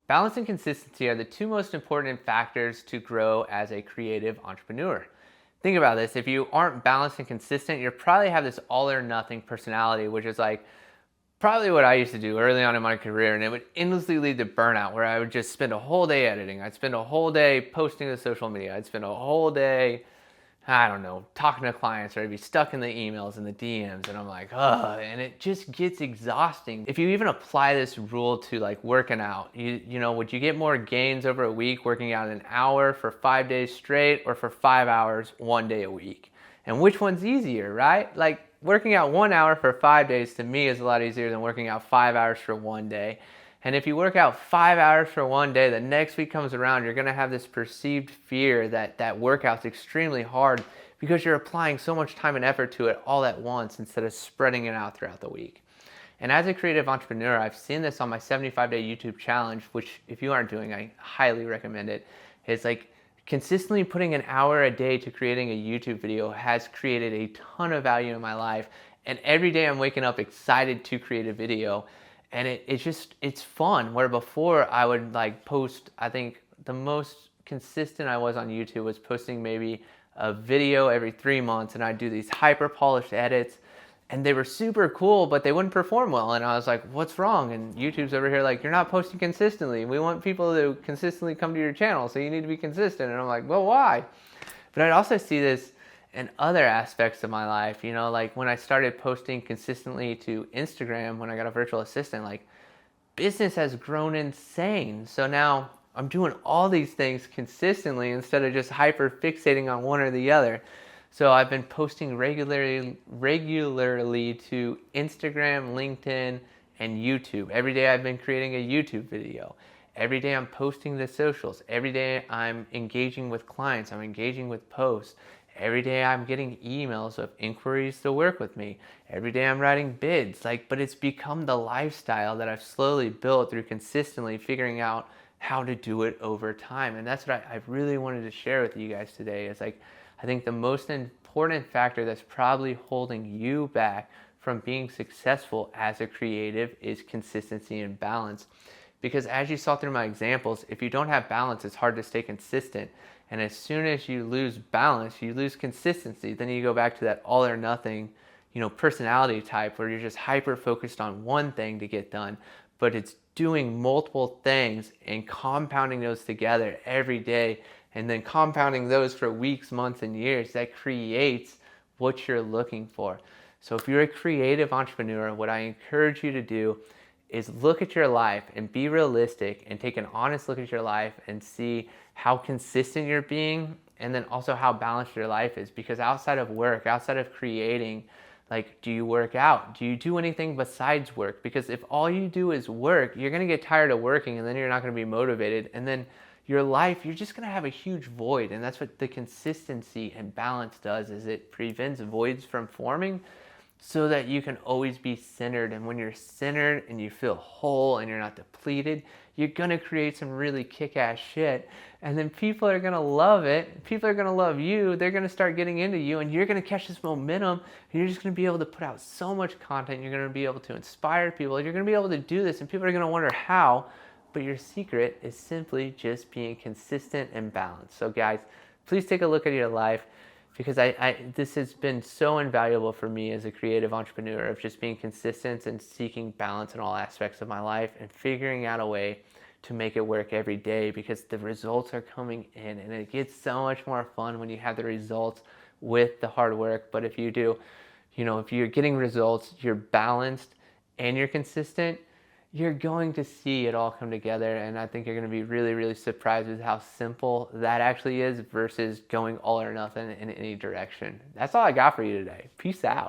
Balance and consistency are the two most important factors to grow as a creative entrepreneur. Think about this. If you aren't balanced and consistent, you probably have this all or nothing personality, which is like probably what I used to do early on in my career. And it would endlessly lead to burnout, where I would just spend a whole day editing. I'd spend a whole day posting to social media. I'd spend a whole day, I don't know, talking to clients, or I'd be stuck in the emails and the DMs, and I'm like, ugh, and it just gets exhausting. If you even apply this rule to like working out, would you get more gains over a week working out an hour for 5 days straight, or for 5 hours one day a week? And which one's easier, right? Like working out 1 hour for 5 days to me is a lot easier than working out 5 hours for one day. And if you work out 5 hours for one day, the next week comes around, you're going to have this perceived fear that workout's extremely hard because you're applying so much time and effort to it all at once instead of spreading it out throughout the week. And as a creative entrepreneur, I've seen this on my 75-day YouTube challenge, which if you aren't doing, I highly recommend it. It's like consistently putting an hour a day to creating a YouTube video has created a ton of value in my life. And every day I'm waking up excited to create a video. And it's fun, where before I would like post, I think the most consistent I was on YouTube was posting maybe a video every 3 months, and I'd do these hyper polished edits, and they were super cool, but they wouldn't perform well. And I was like, what's wrong? And YouTube's over here like, you're not posting consistently. We want people to consistently come to your channel, so you need to be consistent. And I'm like, well, why? But I'd also see this in other aspects of my life, like when I started posting consistently to Instagram, when I got a virtual assistant, like business has grown insane. So now I'm doing all these things consistently instead of just hyper fixating on one or the other. So I've been posting regularly to Instagram, LinkedIn, and YouTube. Every day I've been creating a YouTube video. Every day I'm posting the socials. Every day I'm engaging with clients. I'm engaging with posts. Every day I'm getting emails of inquiries to work with me. Every day I'm writing bids. But it's become the lifestyle that I've slowly built through consistently figuring out how to do it over time. And that's what I really wanted to share with you guys today. Is I think the most important factor that's probably holding you back from being successful as a creative is consistency and balance. Because as you saw through my examples, if you don't have balance, it's hard to stay consistent. And as soon as you lose balance, you lose consistency. Then you go back to that all or nothing, personality type, where you're just hyper focused on one thing to get done, but it's doing multiple things and compounding those together every day, and then compounding those for weeks, months, and years. That creates what you're looking for. So if you're a creative entrepreneur, what I encourage you to do is look at your life and be realistic and take an honest look at your life and see how consistent you're being, and then also how balanced your life is. Because outside of work, outside of creating, do you work out? Do you do anything besides work? Because if all you do is work, you're going to get tired of working, and then you're not going to be motivated. And then your life, you're just going to have a huge void. And that's what the consistency and balance does, is it prevents voids from forming, so that you can always be centered. And when you're centered and you feel whole and you're not depleted, you're going to create some really kick-ass shit. And then people are going to love it. People are going to love you. They're going to start getting into you, and you're going to catch this momentum, and you're just going to be able to put out so much content. You're going to be able to inspire people. You're going to be able to do this, and people are going to wonder how. But your secret is simply just being consistent and balanced. So guys, please take a look at your life, because this has been so invaluable for me as a creative entrepreneur, of just being consistent and seeking balance in all aspects of my life and figuring out a way to make it work every day, because the results are coming in, and it gets so much more fun when you have the results with the hard work. But if you do, if you're getting results, you're balanced and you're consistent, you're going to see it all come together. And I think you're going to be really, really surprised with how simple that actually is versus going all or nothing in any direction. That's all I got for you today. Peace out.